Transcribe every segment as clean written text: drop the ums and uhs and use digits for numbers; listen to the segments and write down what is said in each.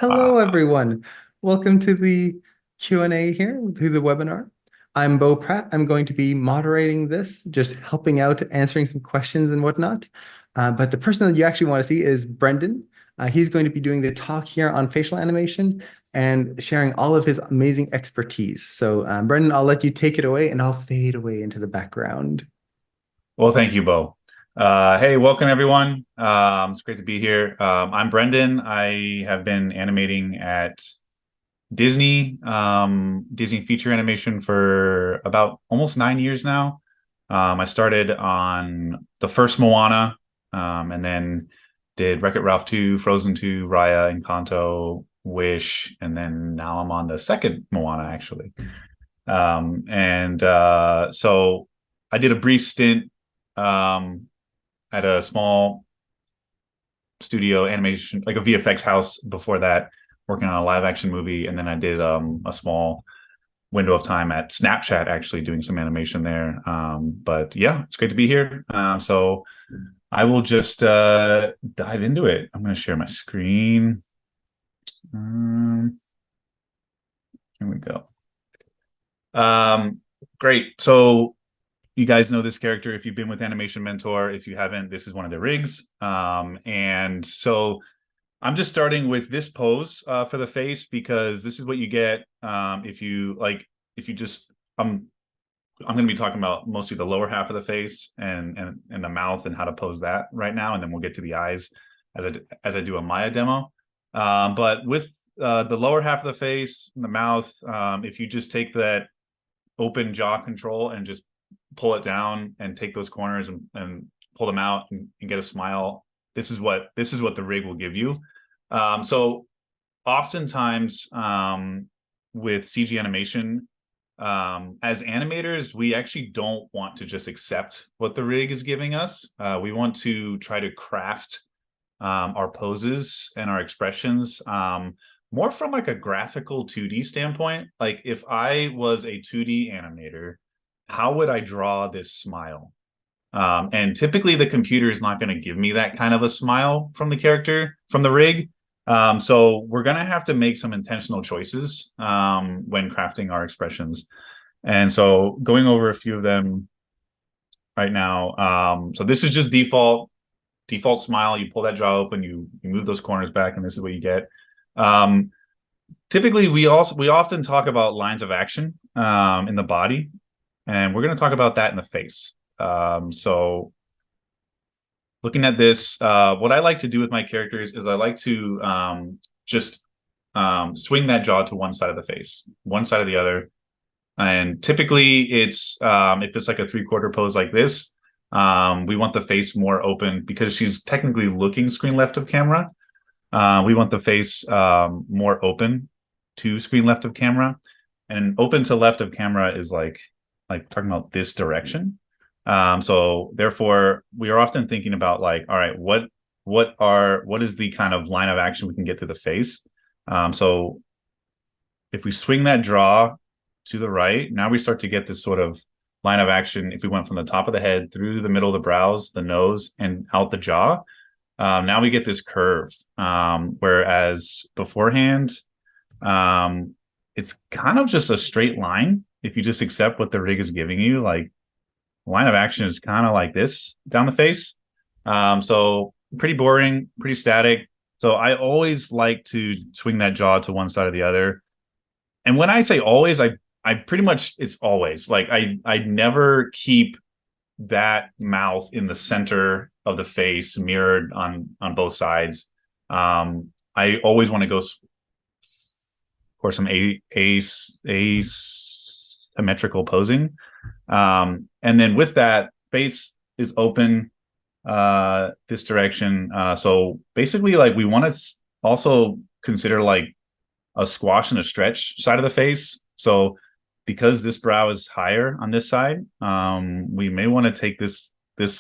Hello, everyone. Welcome to the Q&A here through the webinar. I'm Bo Pratt. I'm going to be moderating this, just helping out, answering some questions and whatnot. But the person that you actually want to see is Brendan. He's going to be doing the talk here on facial animation and sharing all of his amazing expertise. So, Brendan, I'll let you take it away and I'll fade away into the background. Well, thank you, Bo. Hey, welcome everyone. It's great to be here. I'm Brendan. I have been animating at Disney, Disney feature animation for about almost 9 years now. I started on the first Moana, and then did Wreck-It Ralph 2, Frozen 2, Raya, Encanto, Wish, and then now I'm on the second Moana, actually. So I did a brief stint at a small studio animation, like a VFX house before that, working on a live action movie. And then I did a small window of time at Snapchat, actually doing some animation there. But yeah, it's great to be here. So I will just dive into it. I'm going to share my screen. Here we go. Great. So you guys know this character if you've been with Animation Mentor. If you haven't, this is one of the rigs. And so I'm just starting with this pose for the face, because this is what you get if you just I'm going to be talking about mostly the lower half of the face and the mouth and how to pose that right now, and then we'll get to the eyes as I do a Maya demo. But with the lower half of the face, the mouth, if you just take that open jaw control and just pull it down and take those corners and pull them out and get a smile, this is what the rig will give you. So oftentimes with CG animation, as animators, we actually don't want to just accept what the rig is giving us. We want to try to craft our poses and our expressions more from like a graphical 2D standpoint. Like if I was a 2D animator, how would I draw this smile? And typically the computer is not going to give me that kind of a smile from the character, from the rig. So we're going to have to make some intentional choices when crafting our expressions. And so going over a few of them right now. So this is just default smile. You pull that jaw open, you move those corners back, and this is what you get. Typically, we often talk about lines of action in the body, and we're going to talk about that in the face. So looking at this, what I like to do with my characters is I like to just swing that jaw to one side of the face, one side or the other. And typically it's if it's like a 3/4 pose like this, we want the face more open because she's technically looking screen left of camera. We want the face more open to screen left of camera, and open to left of camera is like talking about this direction. So therefore we are often thinking about like, all right, what is the kind of line of action we can get to the face? So if we swing that jaw to the right, now we start to get this sort of line of action. If we went from the top of the head through the middle of the brows, the nose, and out the jaw, now we get this curve. Whereas beforehand, it's kind of just a straight line. If you just accept what the rig is giving you, like line of action is kind of like this down the face. So pretty boring, pretty static. So I always like to swing that jaw to one side or the other. And when I say always, I pretty much, it's always like I never keep that mouth in the center of the face mirrored on both sides. I always want to go for some asymmetrical posing. And then with that, face is open this direction. So basically, like we want to also consider like a squash and a stretch side of the face. So because this brow is higher on this side, we may want to take this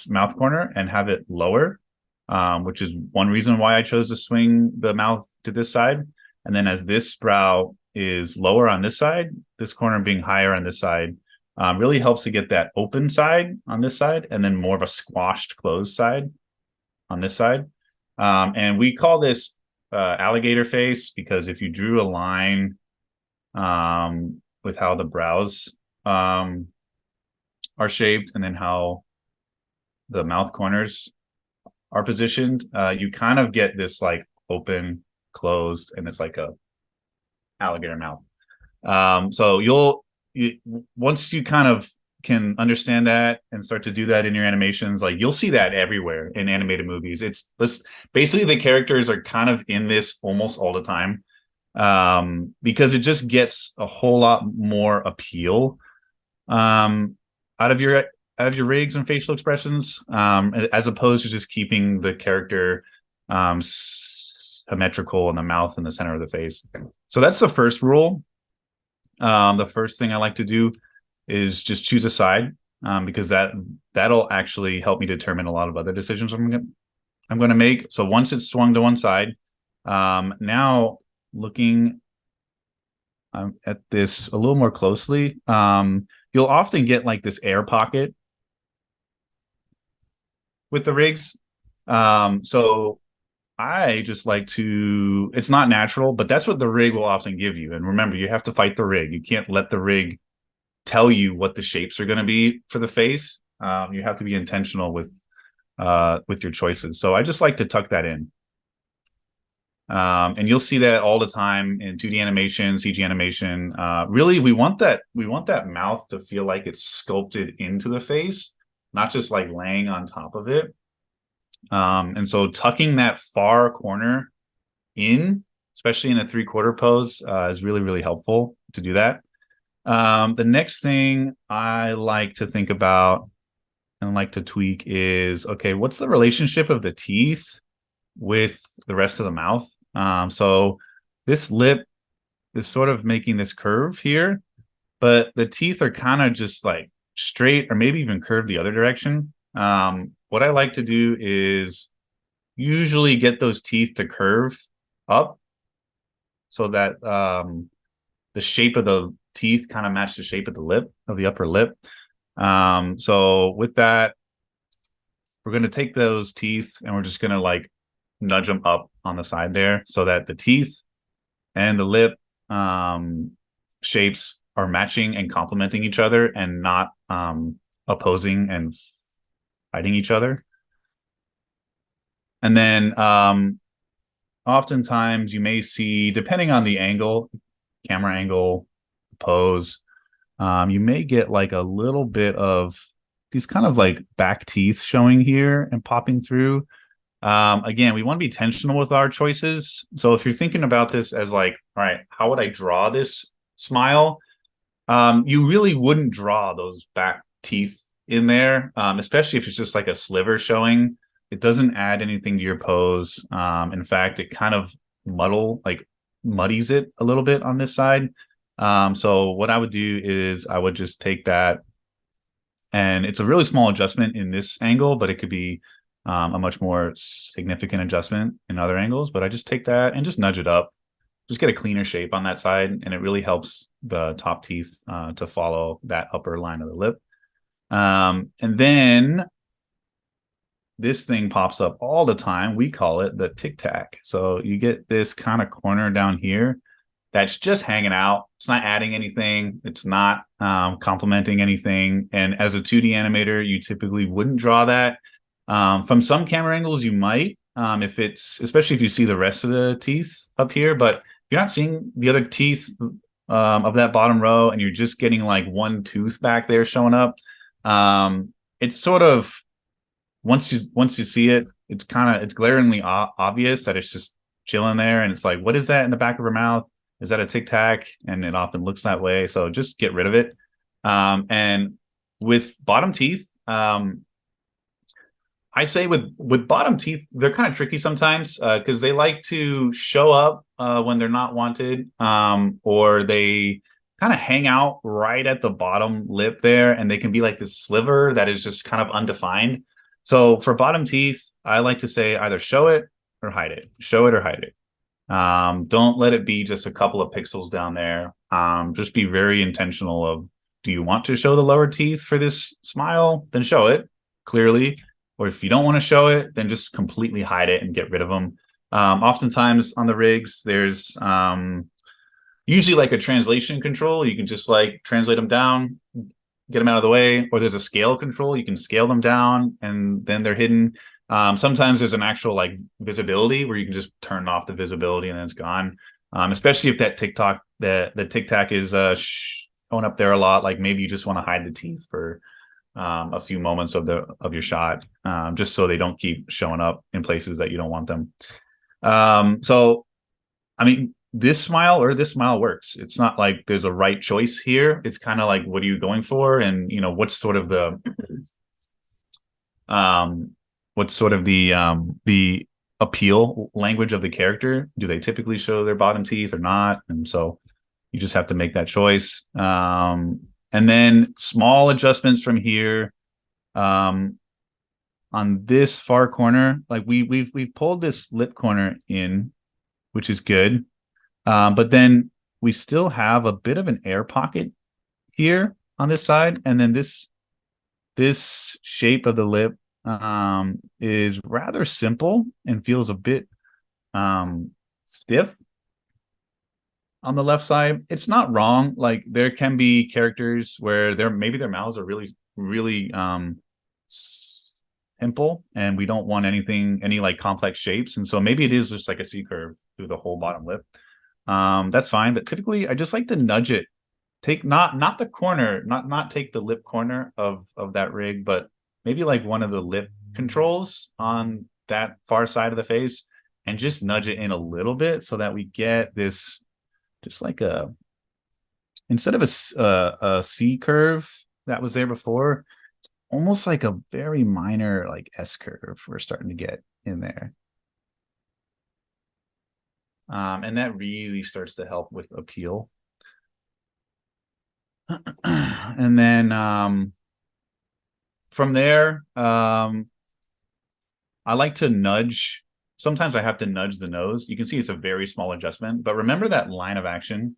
mouth corner and have it lower, which is one reason why I chose to swing the mouth to this side. And then as this brow is lower on this side, this corner being higher on this side, really helps to get that open side on this side and then more of a squashed closed side on this side. And we call this alligator face, because if you drew a line with how the brows are shaped and then how the mouth corners are positioned, you kind of get this like open, closed, and it's like a alligator mouth. So once you kind of can understand that and start to do that in your animations, like you'll see that everywhere in animated movies. It's this basically the characters are kind of in this almost all the time, because it just gets a whole lot more appeal out of your rigs and facial expressions, as opposed to just keeping the character symmetrical in the mouth and the center of the face. So that's the first rule. The first thing I like to do is just choose a side, because that'll actually help me determine a lot of other decisions I'm going to make. So once it's swung to one side, now looking at this a little more closely, you'll often get like this air pocket with the rigs. So I just like to, it's not natural, but that's what the rig will often give you. And remember, you have to fight the rig. You can't let the rig tell you what the shapes are going to be for the face. You have to be intentional with your choices. So I just like to tuck that in. And you'll see that all the time in 2D animation, CG animation. Really, we want that mouth to feel like it's sculpted into the face, not just like laying on top of it. And so tucking that far corner in, especially in a 3/4 pose, is really, really helpful to do that. The next thing I like to think about and like to tweak is, okay, what's the relationship of the teeth with the rest of the mouth? So this lip is sort of making this curve here, but the teeth are kind of just like straight or maybe even curved the other direction. What I like to do is usually get those teeth to curve up so that the shape of the teeth kind of match the shape of the lip, of the upper lip. So with that, we're going to take those teeth and we're just going to like nudge them up on the side there so that the teeth and the lip shapes are matching and complementing each other and not opposing and fighting each other. And then oftentimes you may see, depending on the angle, camera angle, pose, you may get like a little bit of these kind of like back teeth showing here and popping through. Again, we want to be intentional with our choices. So if you're thinking about this as like, all right, how would I draw this smile? You really wouldn't draw those back teeth in there, especially if it's just like a sliver showing. It doesn't add anything to your pose. In fact, it kind of muddies it a little bit on this side. So what I would do is I would just take that, and it's a really small adjustment in this angle, but it could be a much more significant adjustment in other angles. But I just take that and just nudge it up, just get a cleaner shape on that side, and it really helps the top teeth to follow that upper line of the lip. And then this thing pops up all the time. We call it the tic tac. So you get this kind of corner down here that's just hanging out. It's not adding anything. It's not complementing anything. And as a 2D animator, you typically wouldn't draw that. From some camera angles, you might, especially if you see the rest of the teeth up here. But if you're not seeing the other teeth of that bottom row, and you're just getting like one tooth back there showing up, it's sort of, once you see it, it's glaringly obvious that it's just chilling there, and it's like, what is that in the back of her mouth? Is that a tic tac? And it often looks that way. So just get rid of it. And with bottom teeth, I say with bottom teeth, they're kind of tricky sometimes because they like to show up when they're not wanted, or they kind of hang out right at the bottom lip there, and they can be like this sliver that is just kind of undefined. So for bottom teeth, I like to say either show it or hide it. Show it or hide it. Don't let it be just a couple of pixels down there. Just be very intentional of, do you want to show the lower teeth for this smile? Then show it clearly. Or if you don't want to show it, then just completely hide it and get rid of them. Oftentimes on the rigs, there's usually like a translation control. You can just like translate them down, get them out of the way, or there's a scale control. You can scale them down and then they're hidden. Sometimes there's an actual like visibility where you can just turn off the visibility and then it's gone. Especially if that the tic tac is showing up there a lot. Like maybe you just want to hide the teeth for a few moments of your shot, just so they don't keep showing up in places that you don't want them. So, I mean, this smile or this smile works. It's not like there's a right choice here. It's kind of like, what are you going for? And, you know, what's sort of the appeal language of the character? Do they typically show their bottom teeth or not? And so you just have to make that choice. And then small adjustments from here. On this far corner, like we've pulled this lip corner in, which is good. But then we still have a bit of an air pocket here on this side. And then this shape of the lip is rather simple and feels a bit stiff on the left side. It's not wrong. Like there can be characters where maybe their mouths are really, really simple and we don't want any like complex shapes. And so maybe it is just like a C curve through the whole bottom lip. That's fine, but typically I just like to nudge it, take not the corner, not take the lip corner of that rig, but maybe like one of the lip controls on that far side of the face and just nudge it in a little bit so that we get this just like instead of a C curve that was there before, almost like a very minor like S curve we're starting to get in there. And that really starts to help with appeal. And then from there, I like to nudge. Sometimes I have to nudge the nose. You can see it's a very small adjustment, but remember that line of action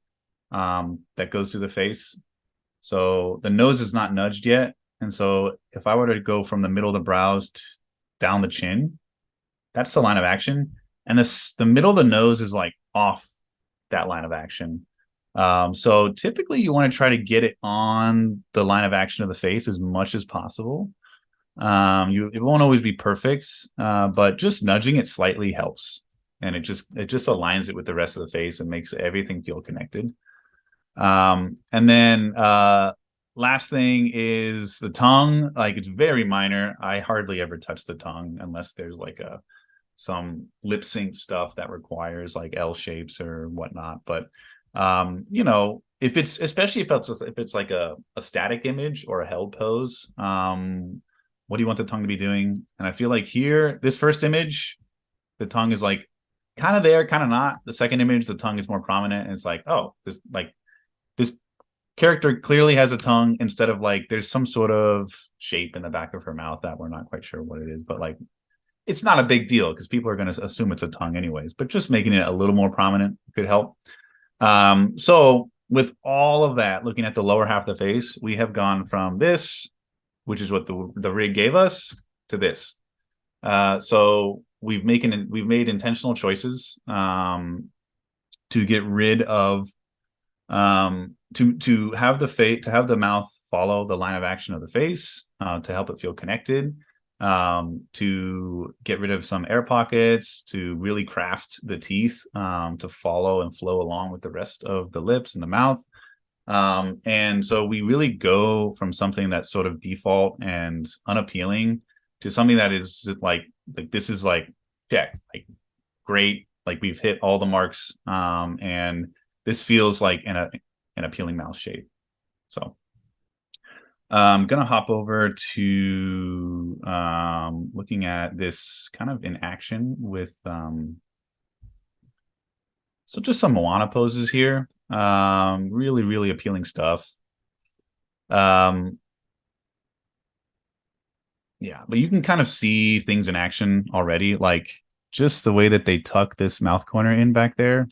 that goes through the face. So the nose is not nudged yet. And so if I were to go from the middle of the brows down the chin, that's the line of action. And the middle of the nose is like off that line of action. So typically you want to try to get it on the line of action of the face as much as possible. It won't always be perfect, but just nudging it slightly helps. And it just aligns it with the rest of the face and makes everything feel connected. And then last thing is the tongue. Like it's very minor. I hardly ever touch the tongue unless there's like some lip sync stuff that requires like L shapes or whatnot. But you know, if it's like a static image or a held pose, what do you want the tongue to be doing? And I feel like here, this first image, the tongue is like kind of there, kind of not. The second image, the tongue is more prominent, and it's like, oh, this character clearly has a tongue instead of like there's some sort of shape in the back of her mouth that we're not quite sure what it is, but like it's not a big deal because people are going to assume it's a tongue anyways, but just making it a little more prominent could help. So with all of that, looking at the lower half of the face, we have gone from this, which is what the rig gave us, to this. So we've made intentional choices to get rid of to have the mouth follow the line of action of the face, to help it feel connected, to get rid of some air pockets, to really craft the teeth to follow and flow along with the rest of the lips and the mouth. And so we really go from something that's sort of default and unappealing to something that is like this is like, yeah, like great, like we've hit all the marks, and this feels like an appealing mouth shape. So I'm gonna hop over to looking at this kind of in action with so just some Moana poses here. Really, really appealing stuff. Yeah, but you can kind of see things in action already, like just the way that they tuck this mouth corner in back there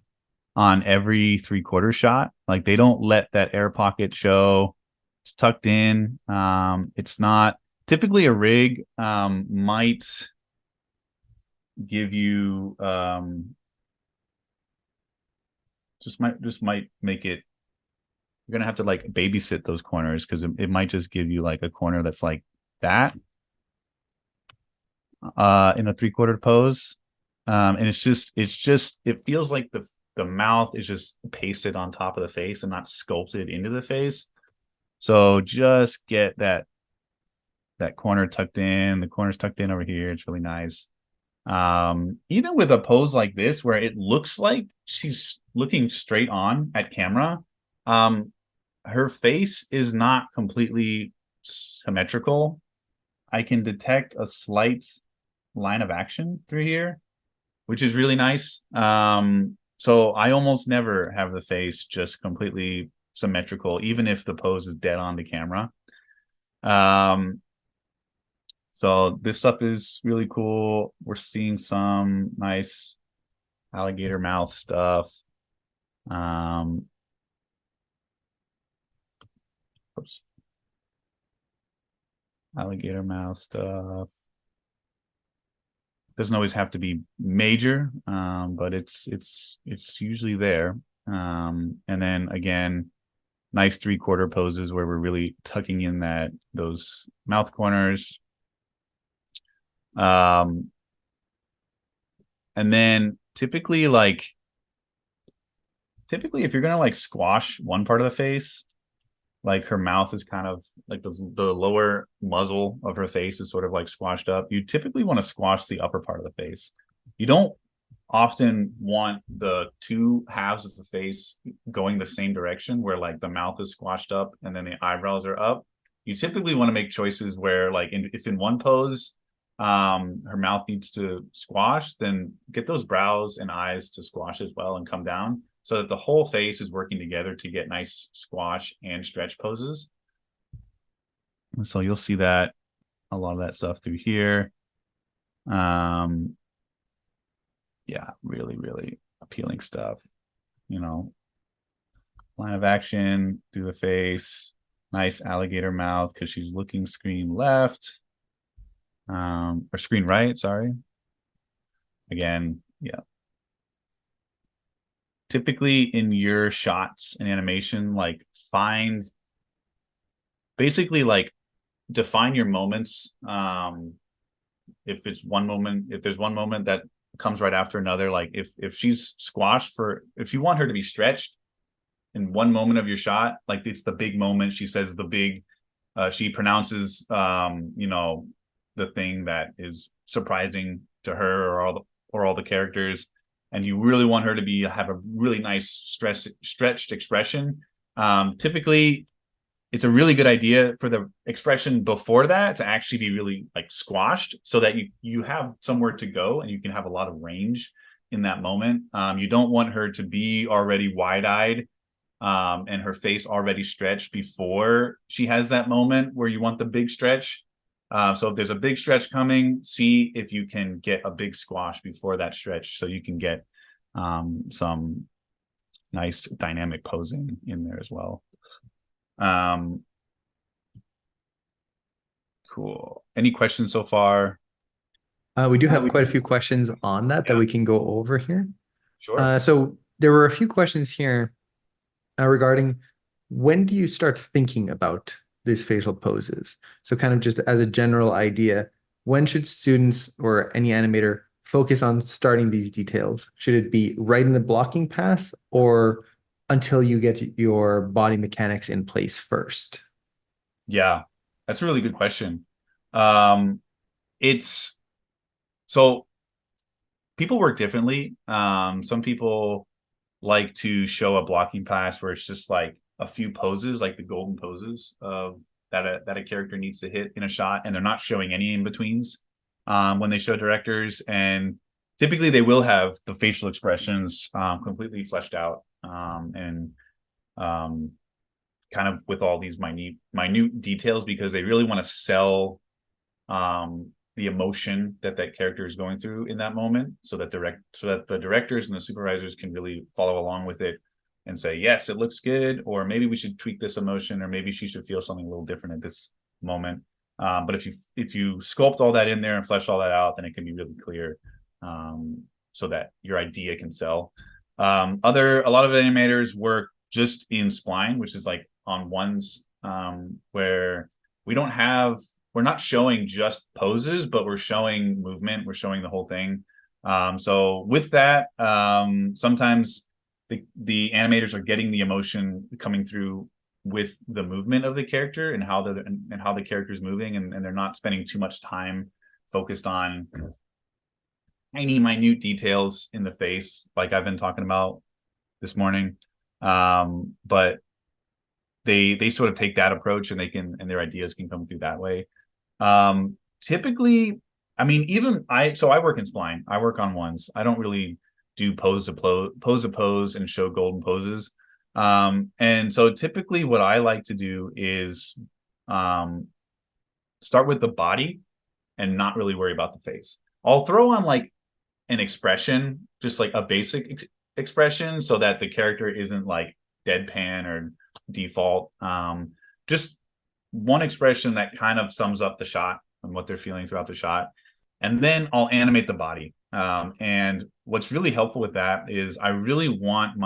on every 3/4 shot. Like they don't let that air pocket show. It's tucked in. It's not typically a rig might give you just might make it, you're gonna have to like babysit those corners because it might just give you like a corner that's like that in a 3/4 pose. And it feels like the mouth is just pasted on top of the face and not sculpted into the face. So just get that corner tucked in. The corner's tucked in over here. It's really nice. Even with a pose like this where it looks like she's looking straight on at camera, her face is not completely symmetrical. I can detect a slight line of action through here, which is really nice. So I almost never have the face just completely symmetrical, even if the pose is dead on the camera. So this stuff is really cool. We're seeing some nice alligator mouth stuff. Oops. Alligator mouth stuff. Doesn't always have to be major, but it's usually there. And then again, nice 3/4 poses where we're really tucking in those mouth corners. And then typically if you're gonna like squash one part of the face, like her mouth is kind of like the lower muzzle of her face is sort of like squashed up. You typically want to squash the upper part of the face. You don't often want the two halves of the face going the same direction where like the mouth is squashed up and then the eyebrows are up. You typically want to make choices where like if in one pose her mouth needs to squash, then get those brows and eyes to squash as well and come down so that the whole face is working together to get nice squash and stretch poses. And so you'll see that a lot of that stuff through here. Yeah, really, really appealing stuff. You know, line of action through the face, nice alligator mouth because she's looking screen left. Or screen right, sorry. Again, yeah. Typically in your shots in animation, like basically like define your moments. If there's one moment that comes right after another, like if she's squashed if you want her to be stretched in one moment of your shot, like it's the big moment, she says the big, she pronounces, the thing that is surprising to her or all the characters, and you really want her to have a really nice stretched expression. Typically, it's a really good idea for the expression before that to actually be really like squashed, so that you have somewhere to go and you can have a lot of range in that moment. You don't want her to be already wide-eyed and her face already stretched before she has that moment where you want the big stretch. So if there's a big stretch coming, see if you can get a big squash before that stretch so you can get some nice dynamic posing in there as well. Cool. Any questions so far? We do have quite a few questions on that we can go over here. Sure. So there were a few questions here regarding when do you start thinking about these facial poses? So kind of just as a general idea, when should students or any animator focus on starting these details? Should it be right in the blocking pass or until you get your body mechanics in place first? Yeah, that's a really good question. It's so people work differently. Some people like to show a blocking pass where it's just like a few poses, like the golden poses of that a character needs to hit in a shot, and they're not showing any in-betweens when they show directors. And typically they will have the facial expressions completely fleshed out and kind of with all these minute details, because they really want to sell the emotion that character is going through in that moment, so that the directors and the supervisors can really follow along with it and say, yes, it looks good, or maybe we should tweak this emotion, or maybe she should feel something a little different at this moment. But if you sculpt all that in there and flesh all that out, then it can be really clear. so that your idea can sell. A lot of animators work just in spline, which is like on ones, where we're not showing just poses, but we're showing movement, we're showing the whole thing. So with that, sometimes the animators are getting the emotion coming through with the movement of the character and how the character is moving, and they're not spending too much time focused on tiny minute details in the face like I've been talking about this morning. But they sort of take that approach, and their ideas can come through that way. Typically, I mean, I work in spline. I work on ones. I don't really do pose to pose and show golden poses. And so typically what I like to do is start with the body and not really worry about the face. I'll throw on like an expression, just like a basic expression, so that the character isn't like deadpan or default. Just one expression that kind of sums up the shot and what they're feeling throughout the shot. And then I'll animate the body. And what's really helpful with that is I really want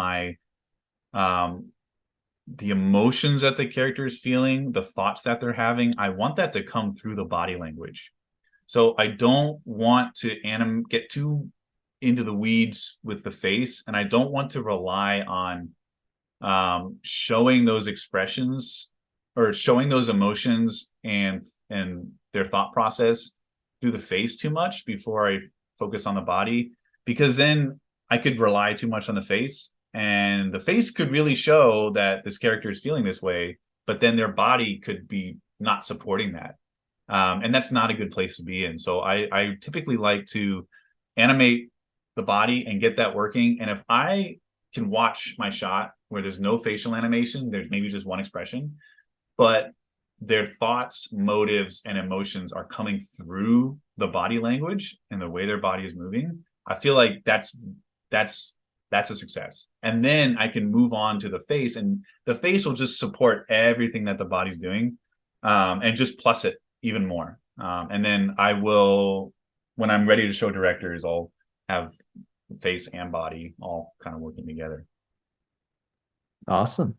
the emotions that the character is feeling, the thoughts that they're having, I want that to come through the body language. So I don't want to get too into the weeds with the face, and I don't want to rely on showing those expressions or showing those emotions and their thought process through the face too much before I focus on the body, because then I could rely too much on the face, and the face could really show that this character is feeling this way, but then their body could be not supporting that. And that's not a good place to be in. So I typically like to animate the body and get that working. And if I can watch my shot where there's no facial animation, there's maybe just one expression, but their thoughts, motives, and emotions are coming through the body language and the way their body is moving, I feel like that's a success. And then I can move on to the face, and the face will just support everything that the body's doing, and just plus it even more. And then I will, when I'm ready to show directors, I'll have face and body all kind of working together. Awesome.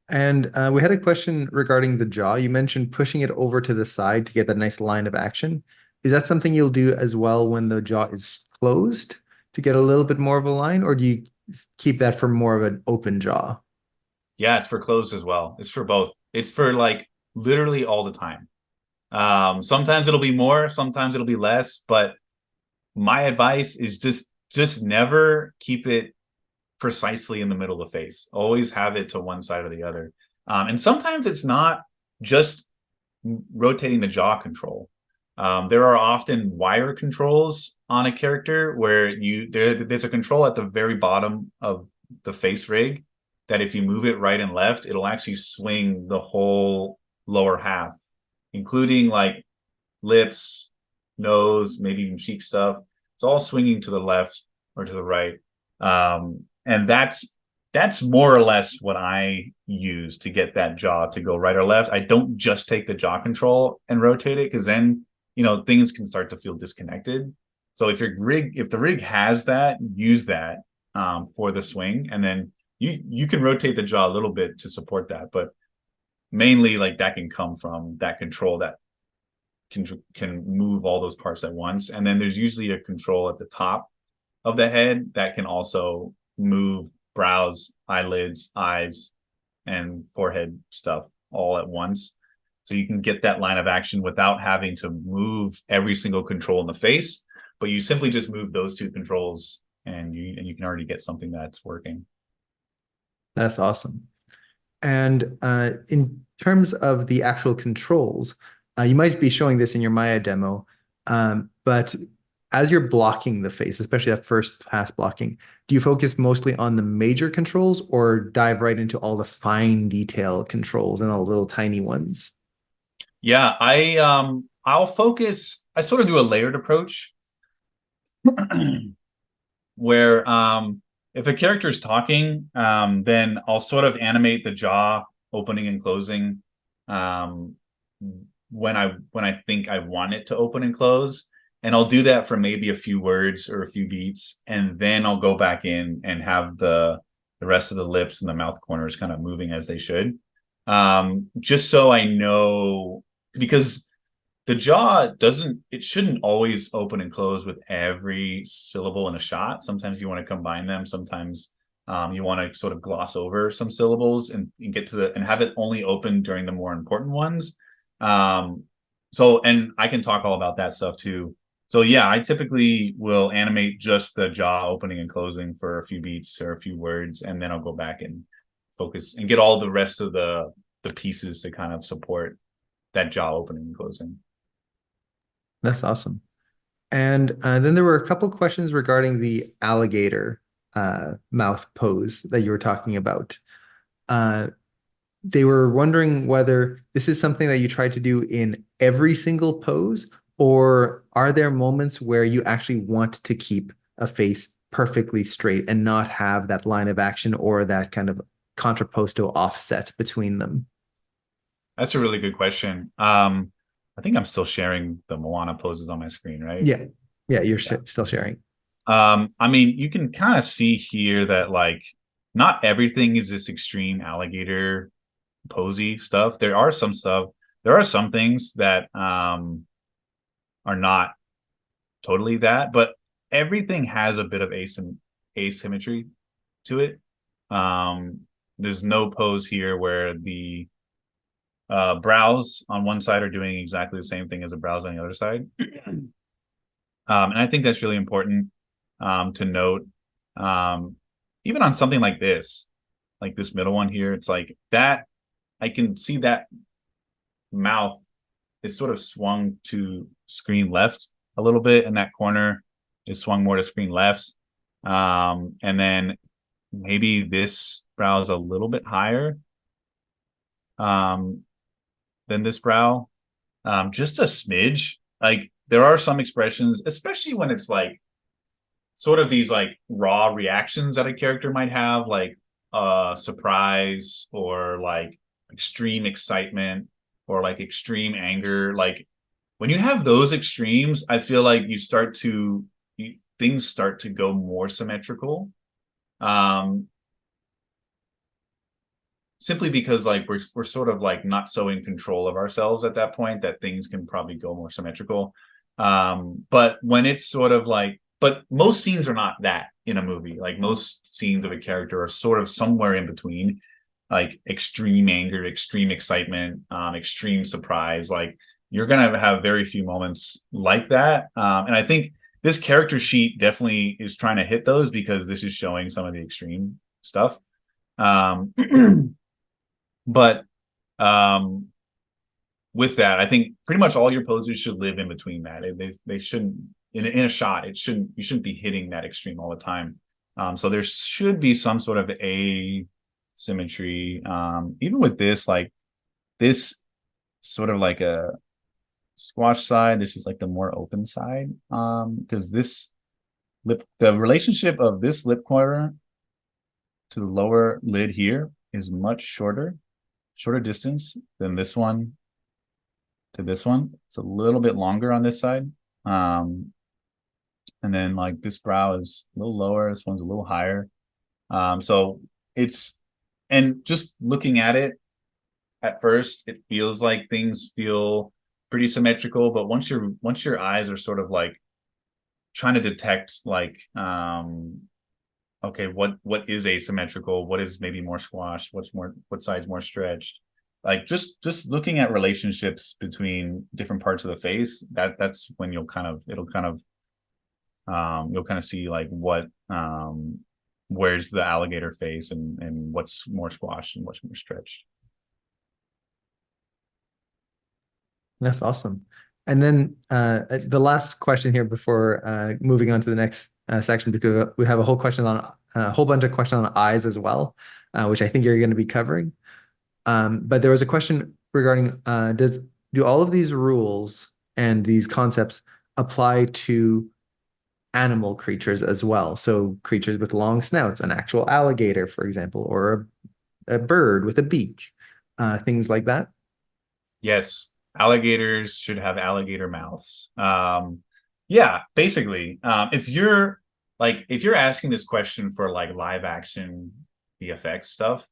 And we had a question regarding the jaw. You mentioned pushing it over to the side to get that nice line of action. Is that something you'll do as well when the jaw is closed to get a little bit more of a line, or do you keep that for more of an open jaw? Yeah, it's for closed as well. It's for both. It's for like literally all the time. Sometimes it'll be more, sometimes it'll be less, but my advice is just never keep it precisely in the middle of the face. Always have it to one side or the other. And sometimes it's not just rotating the jaw control. There are often wire controls on a character where there's a control at the very bottom of the face rig that if you move it right and left, it'll actually swing the whole lower half, including like lips, nose, maybe even cheek stuff. It's all swinging to the left or to the right. And that's more or less what I use to get that jaw to go right or left. I don't just take the jaw control and rotate it, because then, things can start to feel disconnected. So if the rig has that, use that for the swing, and then you can rotate the jaw a little bit to support that, but mainly like that can come from that control that can move all those parts at once. And then there's usually a control at the top of the head that can also move brows, eyelids, eyes, and forehead stuff all at once. So you can get that line of action without having to move every single control in the face, but you simply just move those two controls and you can already get something that's working. That's awesome. And in terms of the actual controls, you might be showing this in your Maya demo, but as you're blocking the face, especially that first pass blocking, do you focus mostly on the major controls or dive right into all the fine detail controls and all the little tiny ones? Yeah, I'll focus. I sort of do a layered approach where if a character is talking, then I'll sort of animate the jaw opening and closing when I think I want it to open and close. and I'll do that for maybe a few words or a few beats, and then I'll go back in and have the rest of the lips and the mouth corners kind of moving as they should. Just so I know, because the jaw doesn't, it shouldn't always open and close with every syllable in a shot. Sometimes you want to combine them. Sometimes you want to sort of gloss over some syllables and get to the, and have it only open during the more important ones. So, and I can talk all about that stuff too. So yeah, I typically will animate just the jaw opening and closing for a few beats or a few words, and then I'll go back and focus and get all the rest of the pieces to kind of support that jaw opening and closing. That's awesome. And then there were a couple questions regarding the alligator mouth pose that you were talking about. Uh, they were wondering whether this is something that you try to do in every single pose, or are there moments where you actually want to keep a face perfectly straight and not have that line of action or that kind of contrapposto offset between them? That's a really good question. I think I'm still sharing the Moana poses on my screen, right? Yeah. Yeah, you're Yeah. still sharing. I mean, you can kind of see here that like not everything is this extreme alligator posy stuff. There are some things that are not totally that, but everything has a bit of asymmetry to it. Um, there's no pose here where the brows on one side are doing exactly the same thing as the brows on the other side. And I think that's really important to note. Um, even on something like this middle one here, it's like that I can see that mouth is sort of swung to screen left a little bit, and that corner is swung more to screen left. And then maybe this brow is a little bit higher um, than this brow, just a smidge. Like there are some expressions, especially when it's like sort of these like raw reactions that a character might have, like surprise or like extreme excitement or like extreme anger. Like when you have those extremes, I feel like things start to go more symmetrical. Um, Simply because like we're sort of like not so in control of ourselves at that point that things can probably go more symmetrical. But when it's sort of like, but most scenes are not that in a movie. Like most scenes of a character are sort of somewhere in between, like extreme anger, extreme excitement, extreme surprise. Like you're gonna have very few moments like that. And I think this character sheet definitely is trying to hit those because this is showing some of the extreme stuff. Um, But um, with that, I think pretty much all your poses should live in between that. They shouldn't in a shot. It shouldn't you shouldn't be hitting that extreme all the time. So there should be some sort of asymmetry. Even with this, like this sort of like a squash side. This is like the more open side. Because the relationship of this lip corner to the lower lid here is much shorter distance than this one to this one. It's a little bit longer on this side. And then like this brow is a little lower. This one's a little higher. So it's, and just looking at it at first, it feels like things feel pretty symmetrical. But once your eyes are sort of like trying to detect like, okay, what is asymmetrical? What is maybe more squashed? What side's more stretched? Like just looking at relationships between different parts of the face, that's when you'll kind of you'll kind of see like what where's the alligator face and what's more squashed and what's more stretched. That's awesome. And then the last question here before moving on to the next section, because we have a whole question on a whole bunch of questions on eyes as well, which I think you're going to be covering. But there was a question regarding do all of these rules and these concepts apply to animal creatures as well? So creatures with long snouts, an actual alligator, for example, or a bird with a beak, things like that. Yes, alligators should have alligator mouths. Yeah, basically. If you're asking this question for like live action VFX stuff,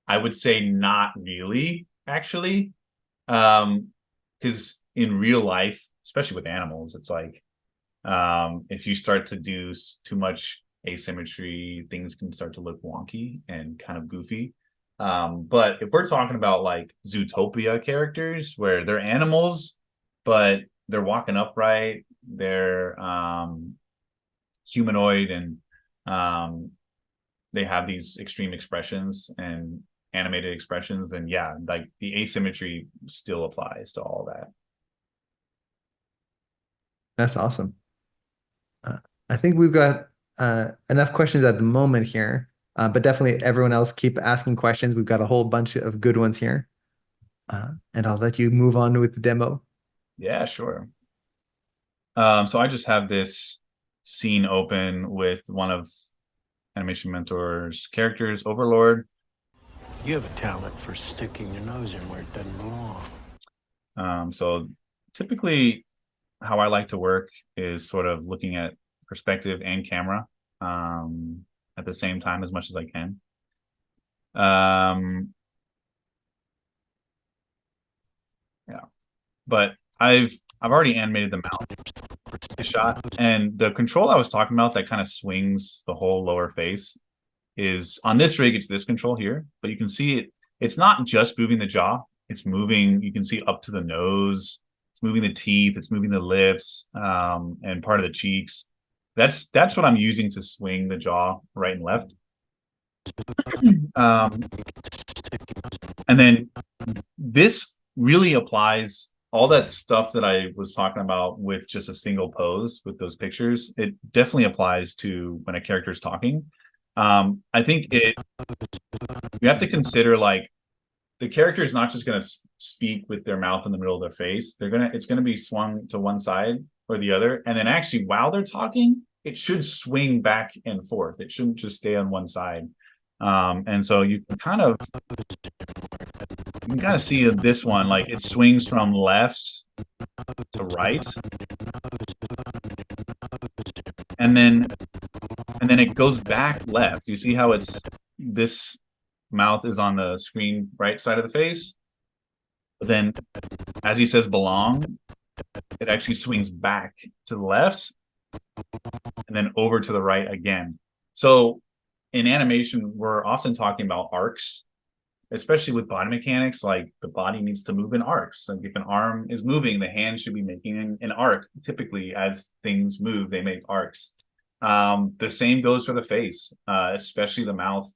I would say not really, actually. Because in real life, especially with animals, it's like if you start to do too much asymmetry, things can start to look wonky and kind of goofy. But if we're talking about like Zootopia characters where they're animals, but they're walking upright, they're humanoid, and um, they have these extreme expressions and animated expressions, then yeah, like the asymmetry still applies to all that. That's awesome. Uh, I think we've got enough questions at the moment here, but definitely everyone else keep asking questions. We've got a whole bunch of good ones here, and I'll let you move on with the demo. Yeah, sure. So I just have this scene open with one of Animation Mentor's characters, Overlord. You have a talent for sticking your nose in where it doesn't belong. So typically how I like to work is sort of looking at perspective and camera at the same time as much as I can. Yeah, but I've already animated the mouth shot, and the control I was talking about that kind of swings the whole lower face is on this rig. It's this control here, but you can see it. It's not just moving the jaw; it's moving. You can see up to the nose. It's moving the teeth. It's moving the lips and part of the cheeks. That's what I'm using to swing the jaw right and left. Um, and then this really applies all that stuff that I was talking about with just a single pose with those pictures. It definitely applies to when a character is talking. I think you have to consider like the character is not just going to speak with their mouth in the middle of their face. It's going to be swung to one side or the other, and then actually while they're talking, it should swing back and forth. It shouldn't just stay on one side. And so you can kind of see this one, like it swings from left to right, and then it goes back left. You see how this mouth is on the screen right side of the face, but then as he says belong, it actually swings back to the left and then over to the right again. So in animation, we're often talking about arcs, especially with body mechanics. Like the body needs to move in arcs. Like if an arm is moving, the hand should be making an arc. Typically, as things move, they make arcs. The same goes for the face, especially the mouth.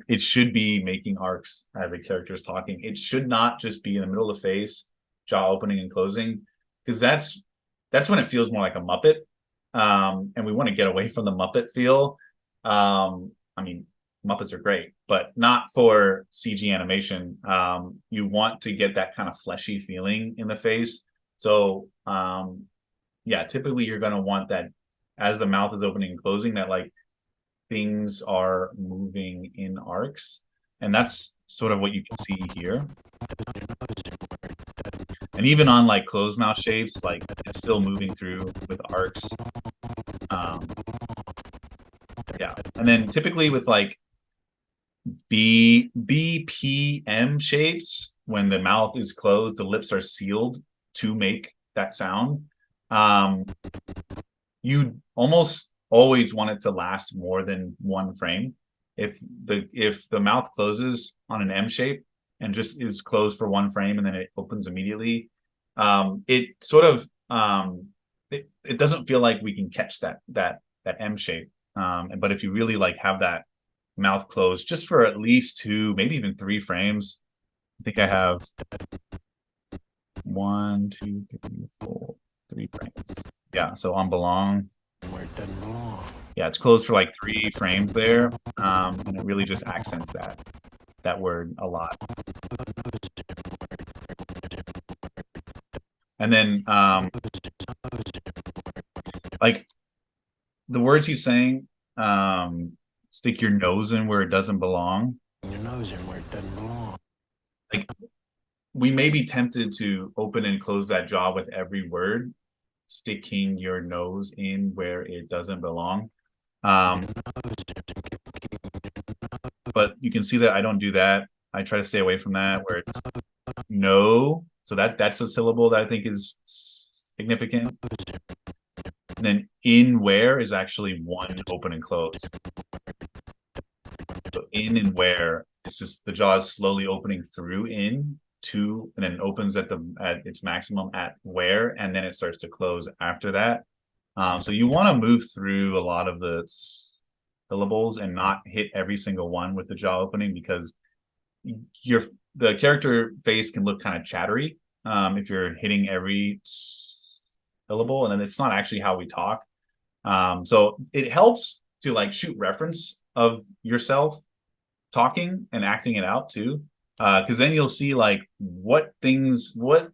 It should be making arcs as the character is talking. It should not just be in the middle of the face, jaw opening and closing, because that's when it feels more like a Muppet. And we want to get away from the Muppet feel. I mean, Muppets are great, but not for CG animation. You want to get that kind of fleshy feeling in the face. So, yeah, typically you're going to want that as the mouth is opening and closing, that like things are moving in arcs. And that's sort of what you can see here. And even on like closed mouth shapes, like it's still moving through with arcs. Yeah. And then typically with like BPM shapes, when the mouth is closed, the lips are sealed to make that sound. You almost always want it to last more than one frame. If the mouth closes on an M shape and just is closed for one frame and then it opens immediately, it sort of it doesn't feel like we can catch that M shape. But if you really like have that mouth closed just for at least 2, maybe even 3 frames, I think I have 1, 2, 3, 4, 3 frames. Yeah, so on belong, Where it doesn't belong. yeah, it's closed for like 3 frames there, and it really just accents that word a lot. And then like the words he's saying, stick your nose in where it doesn't belong. Your nose in where it doesn't belong. Like we may be tempted to open and close that jaw with every word, sticking your nose in where it doesn't belong. But you can see that I don't do that. I try to stay away from that where it's no. So that's a syllable that I think is significant. And then in where is actually one open and close. So in and where, it's just the jaw is slowly opening through in to, and then it opens at its maximum at where, and then it starts to close after that. So you want to move through a lot of the syllables and not hit every single one with the jaw opening, because the character face can look kind of chattery if you're hitting every syllable, and then it's not actually how we talk. So it helps to like shoot reference of yourself talking and acting it out too, because then you'll see like what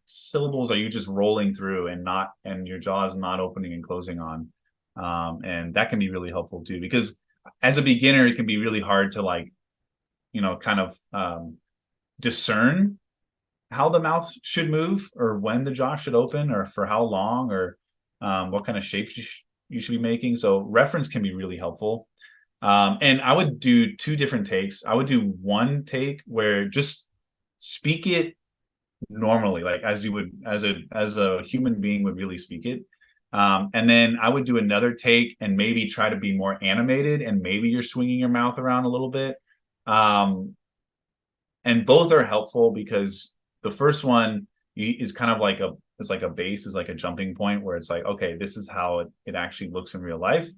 syllables are you just rolling through and your jaw is not opening and closing on, and that can be really helpful too, because as a beginner it can be really hard to like kind of discern how the mouth should move or when the jaw should open or for how long or what kind of shapes you should be making. So reference can be really helpful. And I would do 2 different takes. I would do one take where just speak it normally, like as you would as a human being would really speak it. And then I would do another take and maybe try to be more animated, and maybe you're swinging your mouth around a little bit. And both are helpful because the first one is kind of like a base, is like a jumping point where it's like, okay, this is how it actually looks in real life.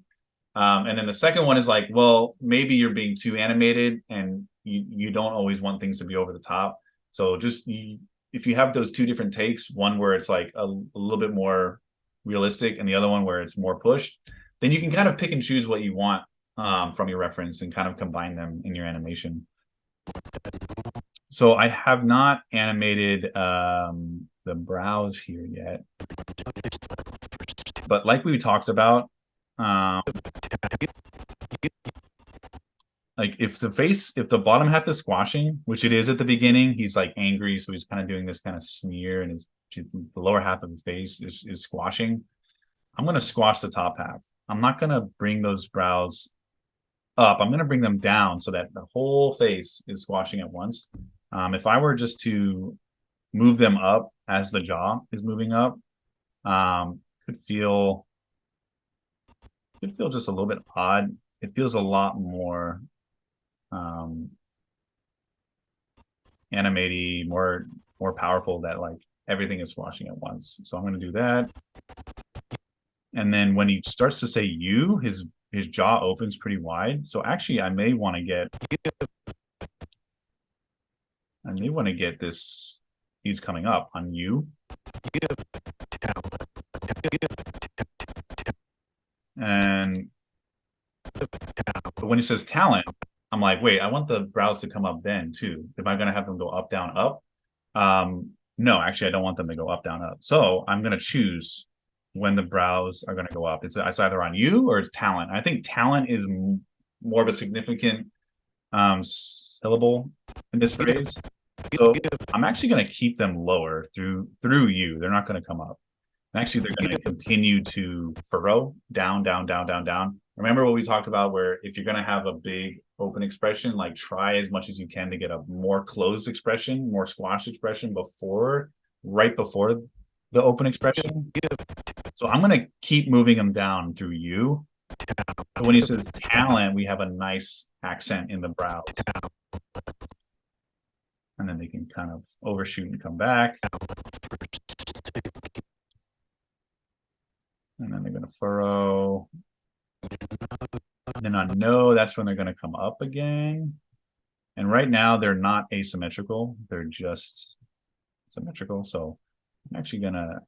And then the second one is like, well, maybe you're being too animated and you don't always want things to be over the top. So just if you have those 2 different takes, one where it's like a little bit more realistic and the other one where it's more pushed, then you can kind of pick and choose what you want from your reference and kind of combine them in your animation. So I have not animated the brows here yet, but like we talked about, like if the bottom half is squashing, which it is at the beginning, he's like angry, so he's kind of doing this kind of sneer, and the lower half of his face is squashing. I'm going to squash the top half. I'm not going to bring those brows up. I'm going to bring them down so that the whole face is squashing at once. If I were just to move them up as the jaw is moving up, could feel just a little bit odd. It feels a lot more animated, more powerful, that like everything is squashing at once. So I'm going to do that. And then when he starts to say you, his jaw opens pretty wide. So actually I may want to get this, he's coming up on you. And but when he says talent, I'm like, wait, I want the brows to come up then too. Am I going to have them go up, down, up? No, actually, I don't want them to go up, down, up. So I'm going to choose when the brows are going to go up. It's either on you or it's talent. I think talent is more of a significant syllable in this phrase. So I'm actually going to keep them lower through you. They're not going to come up. And actually, they're going to continue to furrow down, down, down, down, down. Remember what we talked about, where if you're going to have a big open expression, like try as much as you can to get a more closed expression, more squashed expression right before the open expression. So I'm going to keep moving them down through you. But when he says talent, we have a nice accent in the brows. And then they can kind of overshoot and come back. And then they're going to furrow. And then on no, that's when they're going to come up again. And right now they're not asymmetrical. They're just symmetrical. So I'm actually going to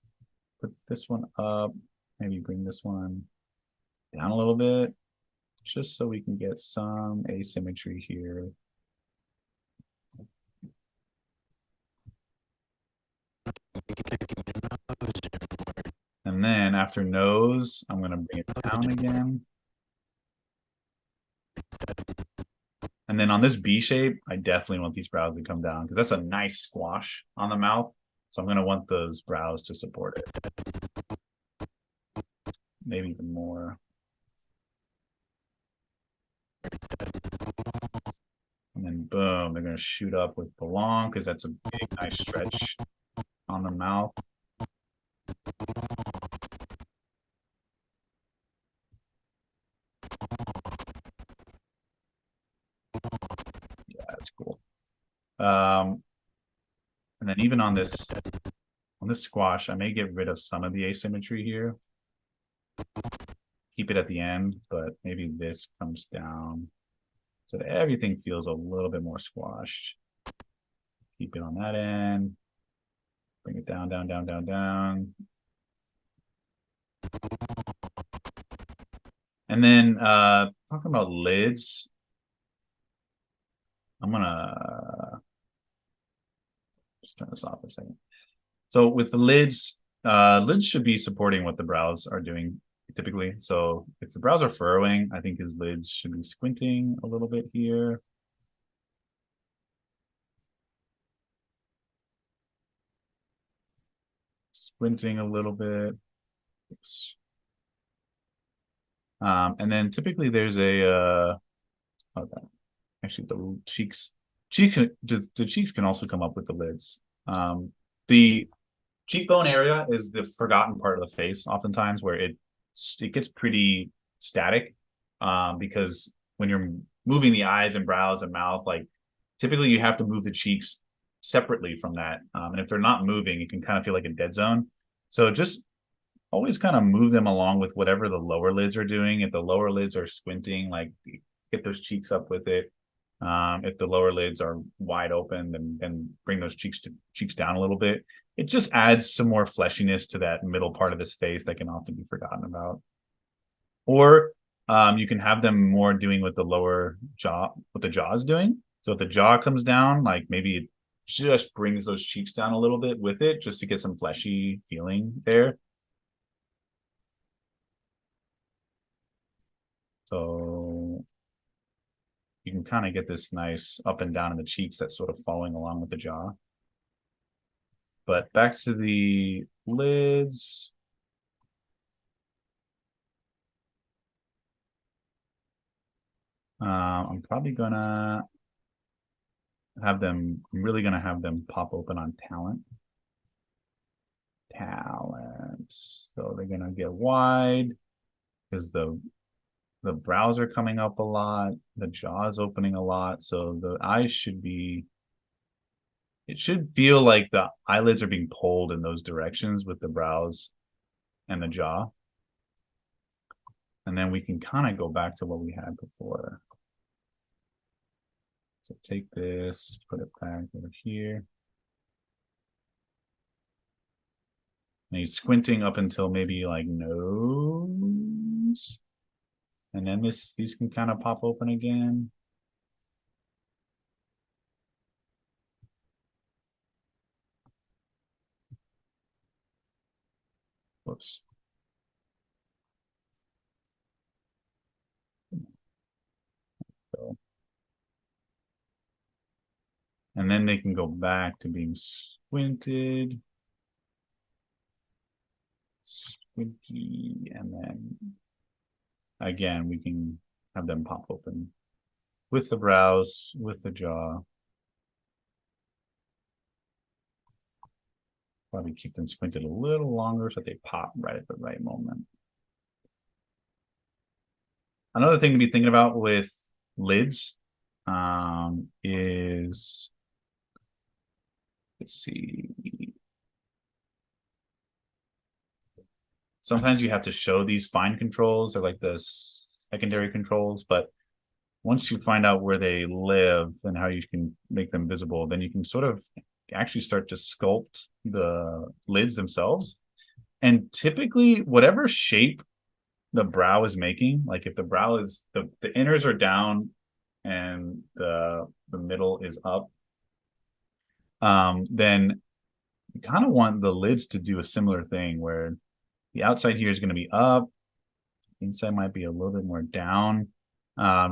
put this one up, maybe bring this one down a little bit, just so we can get some asymmetry here. And then after nose, I'm going to bring it down again. And then on this B shape, I definitely want these brows to come down because that's a nice squash on the mouth. So I'm going to want those brows to support it. maybe even more. And then boom, they're going to shoot up with belong because that's a big, nice stretch on the mouth. Yeah, that's cool. And then even on this squash, I may get rid of some of the asymmetry here. Keep it at the end, but maybe this comes down so that everything feels a little bit more squashed. Keep it on that end. Bring it down, down, down, down, down. And then talking about lids, I'm gonna just turn this off for a second. So with the lids, lids should be supporting what the brows are doing typically. So if the brows are furrowing, I think his lids should be squinting a little bit here. Squinting a little bit. Oops. And then typically there's a okay. Actually the cheeks the cheeks can also come up with the lids. The cheekbone area is the forgotten part of the face oftentimes, where it gets pretty static, because when you're moving the eyes and brows and mouth, like typically you have to move the cheeks separately from that, and if they're not moving, it can kind of feel like a dead zone. So just always kind of move them along with whatever the lower lids are doing. If the lower lids are squinting, like get those cheeks up with it. If the lower lids are wide open, then bring those cheeks down a little bit. It just adds some more fleshiness to that middle part of this face that can often be forgotten about. Or you can have them more doing what the lower jaw, what the jaw is doing. So if the jaw comes down, like maybe it just brings those cheeks down a little bit with it, just to get some fleshy feeling there. So you can kind of get this nice up and down in the cheeks that's sort of following along with the jaw. But back to the lids. I'm probably gonna have them, I'm really gonna have them pop open on talent. So they're gonna get wide because the brows are coming up a lot, the jaw is opening a lot. So the eyes should be, it should feel like the eyelids are being pulled in those directions with the brows and the jaw. And then we can kind of go back to what we had before. So take this, put it back over here. And he's squinting up until maybe like nose. And then these can kind of pop open again. Whoops. So. And then they can go back to being squinted. Squinty. And then again, we can have them pop open with the brows, with the jaw. Probably keep them squinted a little longer so they pop right at the right moment. Another thing to be thinking about with lids is, let's see. Sometimes you have to show these fine controls or like the secondary controls, but once you find out where they live and how you can make them visible, then you can sort of actually start to sculpt the lids themselves. And typically, whatever shape the brow is making, like if the brow is, the inners are down and the middle is up, then you kind of want the lids to do a similar thing where the outside here is going to be up, inside might be a little bit more down,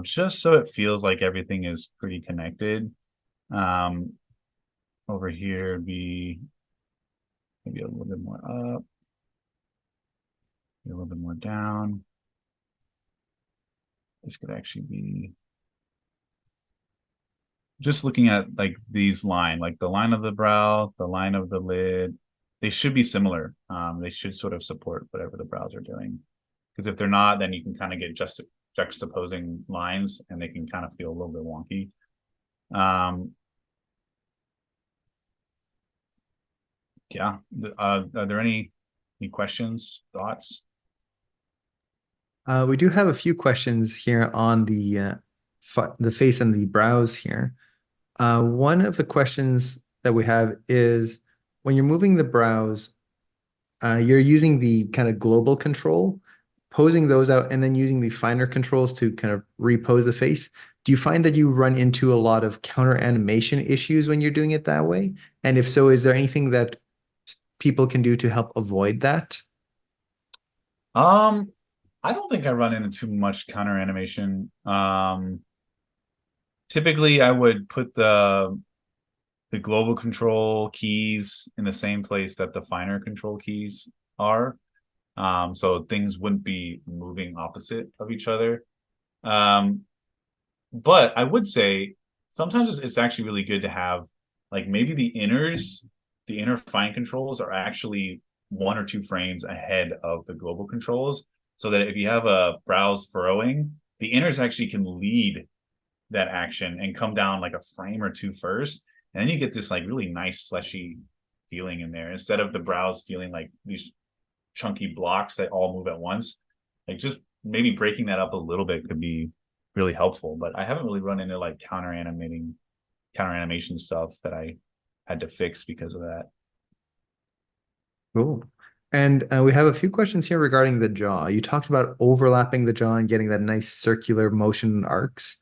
just so it feels like everything is pretty connected. Over here be maybe a little bit more up. a little bit more down. This could actually be just looking at like these like the line of the brow, the line of the lid. They should be similar. They should sort of support whatever the brows are doing. Because if they're not, then you can kind of get juxtaposing lines and they can kind of feel a little bit wonky. Yeah. Are there any questions, thoughts? We do have a few questions here on the face and the brows here. One of the questions that we have is when you're moving the brows, you're using the kind of global control, posing those out, and then using the finer controls to kind of repose the face. Do you find that you run into a lot of counter animation issues when you're doing it that way? And if so, is there anything that people can do to help avoid that? I don't think I run into too much counter animation. Typically I would put the global control keys in the same place that the finer control keys are. So things wouldn't be moving opposite of each other. But I would say sometimes it's actually really good to have like maybe the inner fine controls are actually 1 or 2 frames ahead of the global controls, so that if you have a brows furrowing, the inners actually can lead that action and come down like a frame or 2 first. And then you get this like really nice fleshy feeling in there instead of the brows feeling like these chunky blocks that all move at once. Like just maybe breaking that up a little bit could be really helpful. But I haven't really run into like counter animation stuff that I had to fix because of that. Cool. And we have a few questions here regarding the jaw. You talked about overlapping the jaw and getting that nice circular motion arcs.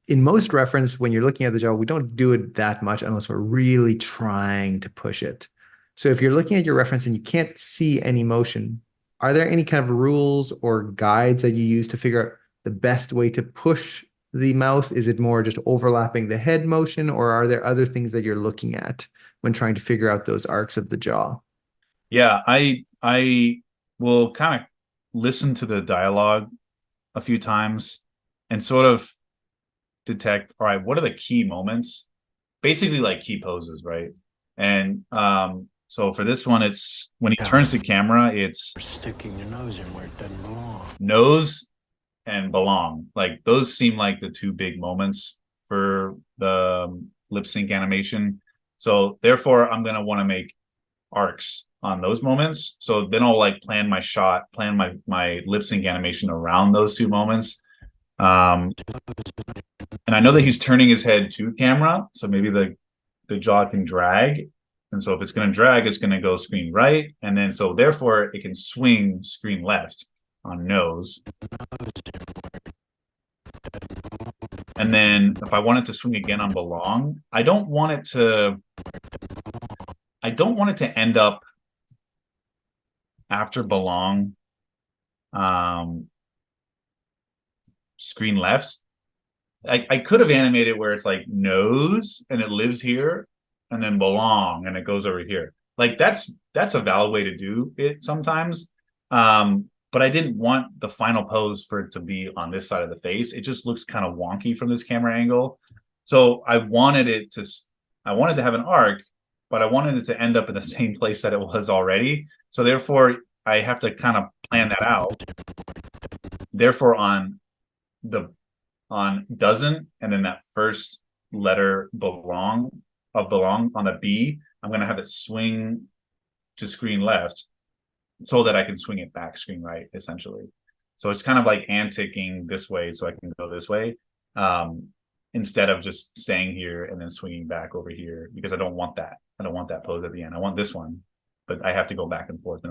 In most reference, when you're looking at the jaw, we don't do it that much unless we're really trying to push it. So if you're looking at your reference and you can't see any motion, are there any kind of rules or guides that you use to figure out the best way to push the mouse? Is it more just overlapping the head motion, or are there other things that you're looking at when trying to figure out those arcs of the jaw? Yeah, I will kind of listen to the dialogue a few times and sort of detect, all right, what are the key moments? Basically like key poses, right? And so for this one, it's when he turns the camera, it's Sticking your nose in where it doesn't belong. nose and belong. Like those seem like the 2 big moments for the lip sync animation. So therefore, I'm gonna want to make arcs on those moments. So then I'll like plan my lip sync animation around those 2 moments. And I know that he's turning his head to camera, so maybe the jaw can drag. And so if it's going to drag, it's going to go screen right. And then so therefore it can swing screen left on nose. And then if I want it to swing again on belong, I don't want it to end up after belong screen left. I could have animated where it's like nose and it lives here and then belong and it goes over here. Like that's a valid way to do it sometimes. But I didn't want the final pose for it to be on this side of the face. It just looks kind of wonky from this camera angle. So I wanted to have an arc, but I wanted it to end up in the same place that it was already. So therefore I have to kind of plan that out. Therefore on doesn't, and then that first letter belong on the B, I'm going to have it swing to screen left so that I can swing it back screen right, essentially. So it's kind of like anticing this way so I can go this way, instead of just staying here and then swinging back over here, because I don't want that. I don't want that pose at the end. I want this one, but I have to go back and forth in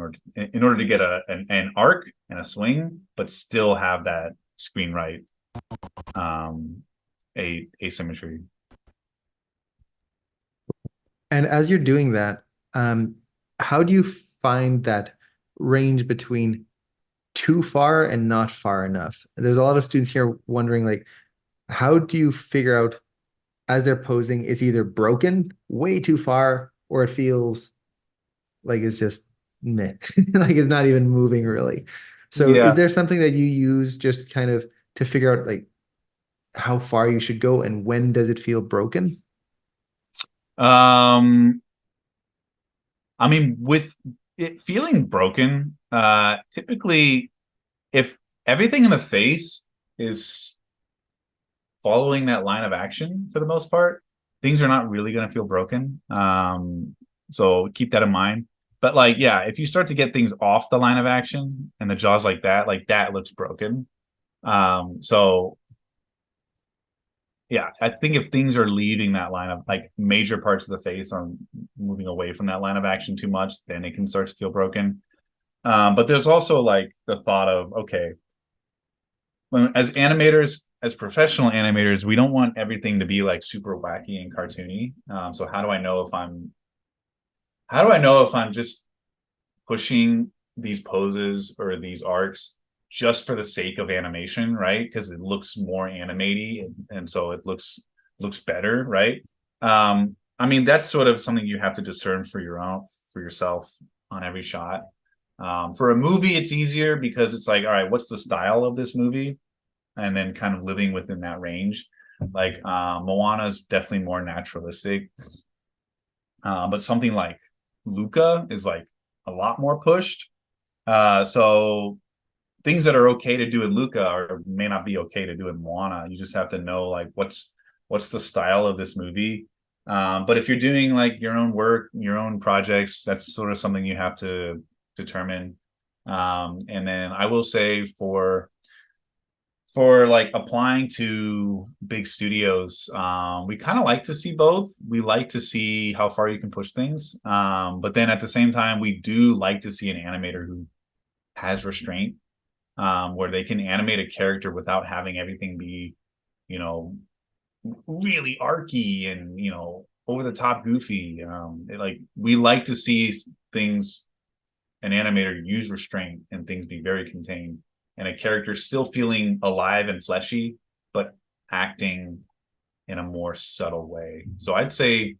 order to get an arc and a swing, but still have that screen right asymmetry. And as you're doing that, how do you find that range between too far and not far enough? There's a lot of students here wondering, like, how do you figure out as they're posing, it's either broken way too far or it feels like it's just meh, like it's not even moving really. So is Yeah. there something that you use just kind of to figure out like how far you should go and when does it feel broken? Um, I mean, with it feeling broken, typically if everything in the face is following that line of action for the most part, things are not really going to feel broken. So keep that in mind. But like, yeah, if you start to get things off the line of action and the jaws like that looks broken. So yeah, I think if things are leaving that line of like major parts of the face are moving away from that line of action too much, then it can start to feel broken. But there's also like the thought of, okay, as animators, as professional animators, we don't want everything to be like super wacky and cartoony. So how do I know if I'm just pushing these poses or these arcs just for the sake of animation, right? Because it looks more animaty and so it looks better, right? I mean, that's sort of something you have to discern for yourself on every shot. For a movie, it's easier because it's like, all right, what's the style of this movie? And then kind of living within that range. Like Moana is definitely more naturalistic, but something like Luca is like a lot more pushed. So things that are okay to do in Luca are may not be okay to do in Moana. You just have to know like what's the style of this movie. But if you're doing like your own work, your own projects, that's sort of something you have to determine. And then I will say for like applying to big studios, we kind of like to see both. We like to see how far you can push things, but then at the same time we do like to see an animator who has restraint, where they can animate a character without having everything be, you know, really arky and, you know, over the top goofy. Like we like to see things, an animator use restraint and things be very contained and a character still feeling alive and fleshy, but acting in a more subtle way. So I'd say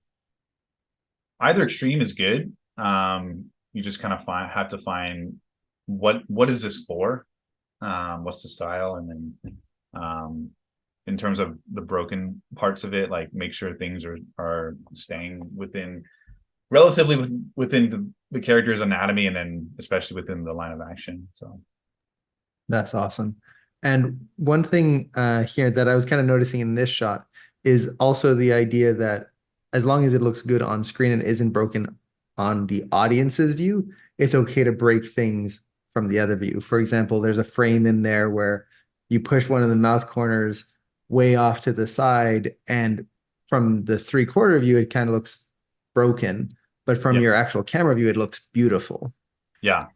either extreme is good. You just kind of have to find what is this for? What's the style? And then in terms of the broken parts of it, like make sure things are staying within relatively within the character's anatomy and then especially within the line of action. So That's awesome. And one thing here that I was kind of noticing in this shot is also the idea that as long as it looks good on screen and isn't broken on the audience's view, it's okay to break things from the other view. For example, there's a frame in there where you push one of the mouth corners way off to the side, and from the three-quarter view, it kind of looks broken, but from yeah, your actual camera view, it looks beautiful. yeah.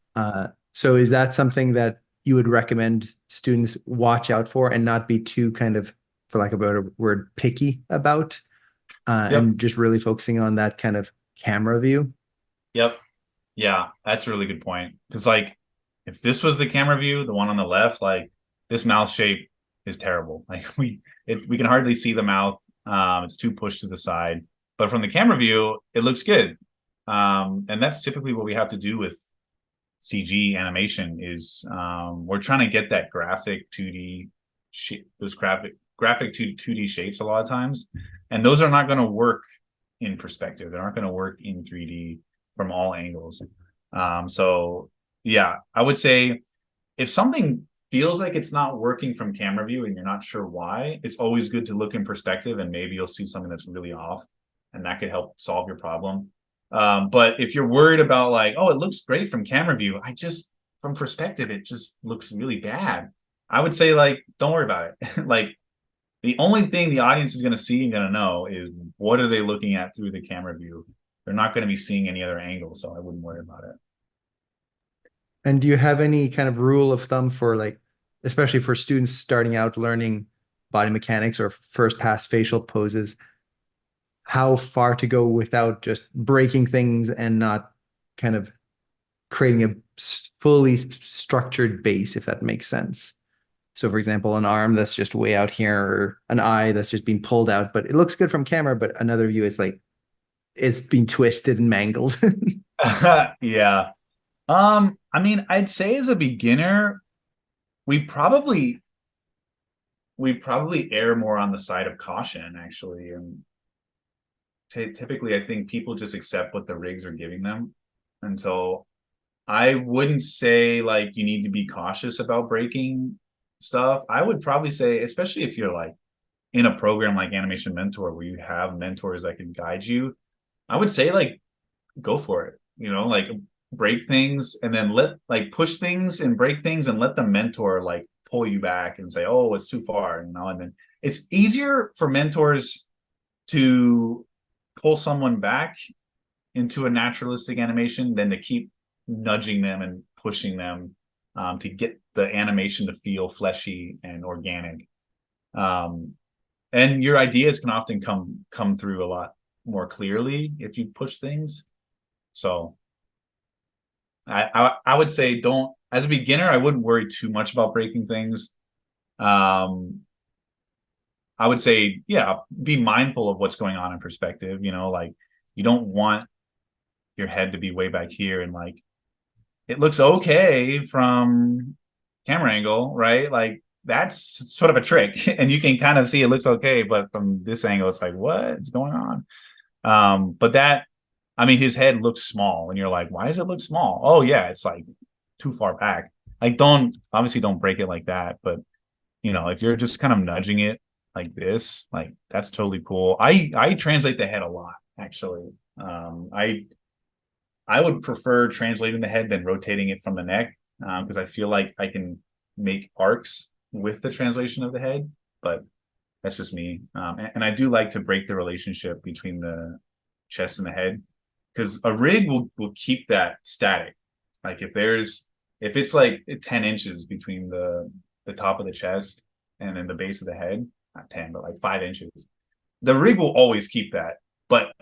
So is that something that you would recommend students watch out for and not be too kind of, for lack of a better word, picky about, Yep. and just really focusing on that kind of camera view? Yep. Yeah, that's a really good point. Because like, if this was the camera view, the one on the left, like this mouth shape is terrible. Like we can hardly see the mouth. It's too pushed to the side. But from the camera view, it looks good. And that's typically what we have to do with CG animation. Is we're trying to get that graphic 2D shape, those graphic 2D shapes a lot of times, and those are not going to work in perspective. They're not going to work in 3D from all angles. So yeah, I would say if something feels like it's not working from camera view and you're not sure why, it's always good to look in perspective and maybe you'll see something that's really off and that could help solve your problem. But if you're worried about like, oh, it looks great from camera view, from perspective, it just looks really bad. I would say like, don't worry about it. Like the only thing the audience is going to see and going to know is what are they looking at through the camera view. They're not going to be seeing any other angle, so I wouldn't worry about it. And do you have any kind of rule of thumb for like, especially for students starting out learning body mechanics or first pass facial poses, how far to go without just breaking things and not kind of creating a fully structured base, if that makes sense? So, for example, an arm that's just way out here, or an eye that's just being pulled out, but it looks good from camera, but another view is like it's being twisted and mangled. Yeah. I mean, I'd say as a beginner, we probably err more on the side of caution, actually. And typically, I think people just accept what the rigs are giving them. And so I wouldn't say like you need to be cautious about breaking stuff. I would probably say, especially if you're like in a program like Animation Mentor where you have mentors that can guide you, I would say like go for it. Like break things and then push things and break things and let the mentor like pull you back and say, oh, it's too far, and then it's easier for mentors to pull someone back into a naturalistic animation than to keep nudging them and pushing them to get the animation to feel fleshy and organic. And your ideas can often come through a lot more clearly if you push things. So I would say don't, as a beginner, I wouldn't worry too much about breaking things. I would say, yeah, be mindful of what's going on in perspective. Like you don't want your head to be way back here and like it looks okay from camera angle, right? Like that's sort of a trick, and you can kind of see it looks okay, but from this angle, it's like what's going on? But that, I mean, his head looks small, and you're like, why does it look small? Oh yeah, it's like too far back. Like don't break it like that, but if you're just kind of nudging it like this, like that's totally cool. I translate the head a lot, actually. I would prefer translating the head than rotating it from the neck, because I feel like I can make arcs with the translation of the head, but that's just me. And I do like to break the relationship between the chest and the head, because a rig will keep that static. Like if it's like 10 inches between the top of the chest and then the base of the head, not 10, but like 5 inches, the rig will always keep that. But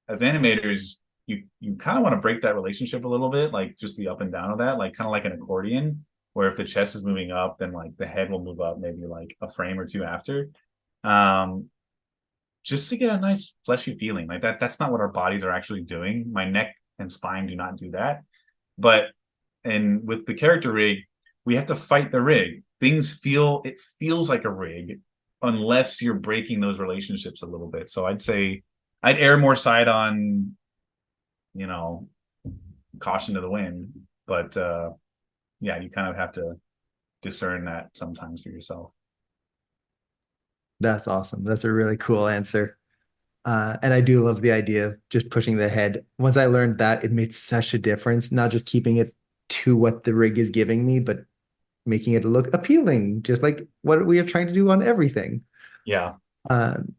as animators, you kind of want to break that relationship a little bit, like just the up and down of that, like kind of like an accordion, where if the chest is moving up, then like the head will move up maybe like a frame or two after. Um, just to get a nice fleshy feeling. Like that's not what our bodies are actually doing. My neck and spine do not do that. But and with the character rig, we have to fight the rig. It feels like a rig unless you're breaking those relationships a little bit. So I'd say I'd err more side on, you know, caution to the wind. But yeah, you kind of have to discern that sometimes for yourself. That's awesome. That's a really cool answer. And I do love the idea of just pushing the head. Once I learned that, it made such a difference, not just keeping it to what the rig is giving me, but making it look appealing, just like what we are trying to do on everything. Yeah. Um,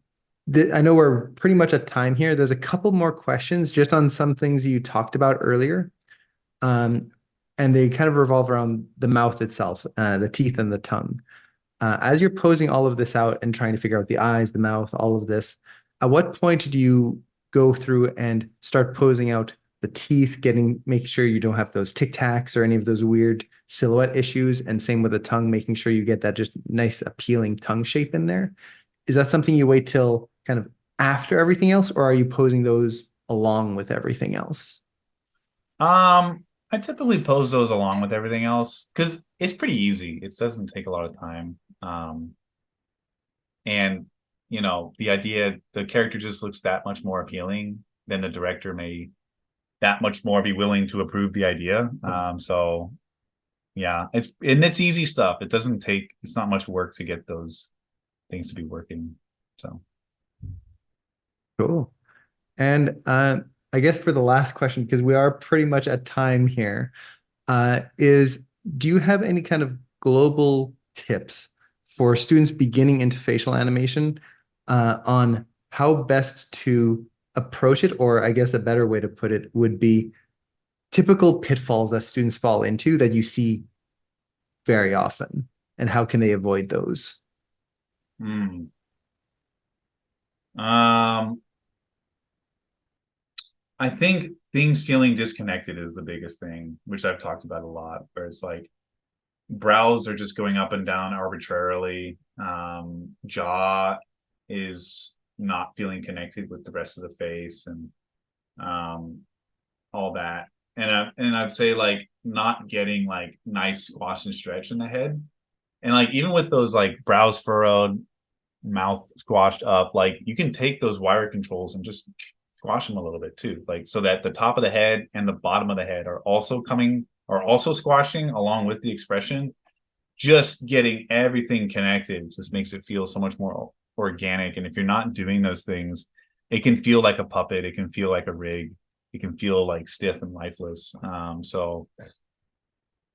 I know we're pretty much at time here. There's a couple more questions just on some things you talked about earlier. Um, and they kind of revolve around the mouth itself, the teeth and the tongue. As you're posing all of this out and trying to figure out the eyes, the mouth, all of this, at what point do you go through and start posing out the teeth, making sure you don't have those tic tacs or any of those weird silhouette issues, and same with the tongue, making sure you get that just nice appealing tongue shape in there? Is that something you wait till kind of after everything else, or are you posing those along with everything else? I typically pose those along with everything else because it's pretty easy. It doesn't take a lot of time. And the character just looks that much more appealing, then the director may that much more be willing to approve the idea. So yeah, it's easy stuff. It's not much work to get those things to be working. So Cool. And I guess for the last question, because we are pretty much at time here, is do you have any kind of global tips for students beginning into facial animation on how best to approach it? Or I guess a better way to put it would be typical pitfalls that students fall into that you see very often, and how can they avoid those? hmm. um I think things feeling disconnected is the biggest thing, which I've talked about a lot, where it's like brows are just going up and down arbitrarily. Jaw is not feeling connected with the rest of the face, and all that. and I'd say like not getting like nice squash and stretch in the head. And like even with those like brows furrowed, mouth squashed up, like you can take those wire controls and just squash them a little bit too, like so that the top of the head and the bottom of the head are also squashing along with the expression. Just getting everything connected just makes it feel so much more organic. And if you're not doing those things, it can feel like a puppet, it can feel like a rig, it can feel like stiff and lifeless. So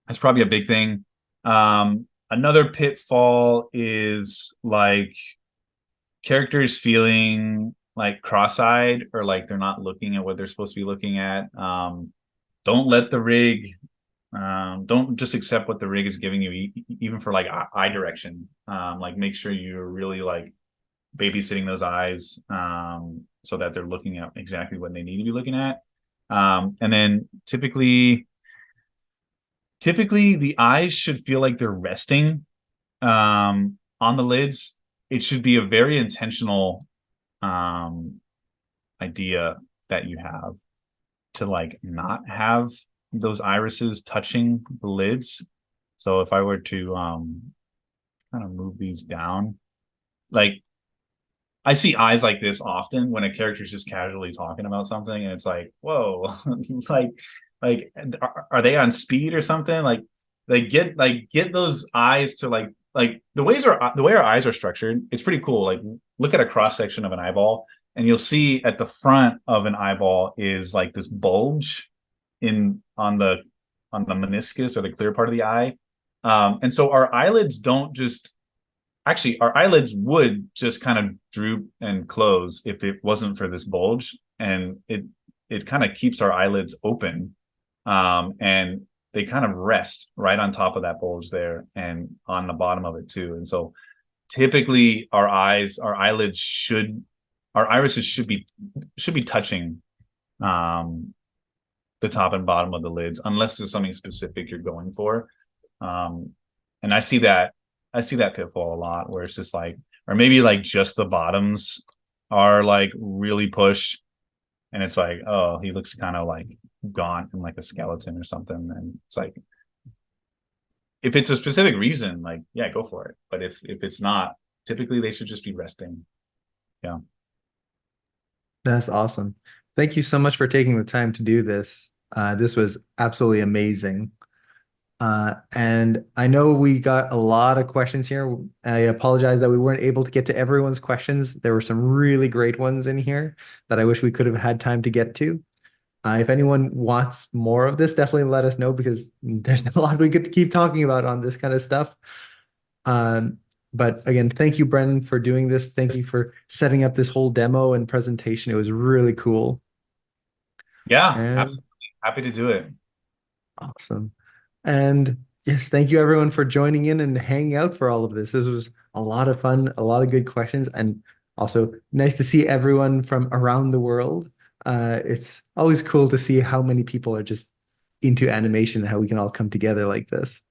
that's probably a big thing. Another pitfall is like characters feeling like cross-eyed or like they're not looking at what they're supposed to be looking at. Don't let the rig don't just accept what the rig is giving you, even for like eye direction. Like make sure you're really like babysitting those eyes, so that they're looking at exactly what they need to be looking at. And then typically the eyes should feel like they're resting on the lids. It should be a very intentional idea that you have to like not have those irises touching the lids. So if I were to kind of move these down, like I see eyes like this often when a character's just casually talking about something and it's like, whoa, it's like are they on speed or something? Like get those eyes to like the way our eyes are structured, it's pretty cool. Like look at a cross section of an eyeball and you'll see at the front of an eyeball is like this bulge on the meniscus or the clear part of the eye. And so our eyelids don't just actually our eyelids would just kind of droop and close if it wasn't for this bulge, and it kind of keeps our eyelids open, and they kind of rest right on top of that bulge there and on the bottom of it too. And so typically our irises should be touching the top and bottom of the lids, unless there's something specific you're going for. And I see that pitfall a lot where it's just like, or maybe like just the bottoms are like really pushed and it's like, oh, he looks kind of like gaunt and like a skeleton or something. And it's like, if it's a specific reason, like, yeah, go for it. But if it's not, typically they should just be resting. Yeah. That's awesome. Thank you so much for taking the time to do this. This was absolutely amazing. And I know we got a lot of questions here. I apologize that we weren't able to get to everyone's questions. There were some really great ones in here that I wish we could have had time to get to. If anyone wants more of this, definitely let us know, because there's a lot we could keep talking about on this kind of stuff. But again, thank you, Brendan, for doing this. Thank you for setting up this whole demo and presentation. It was really cool. Yeah, And absolutely. Happy to do it. awesome. And yes, thank you everyone for joining in and hanging out for all of this. This was a lot of fun, a lot of good questions, and also nice to see everyone from around the world. It's always cool to see how many people are just into animation and how we can all come together like this.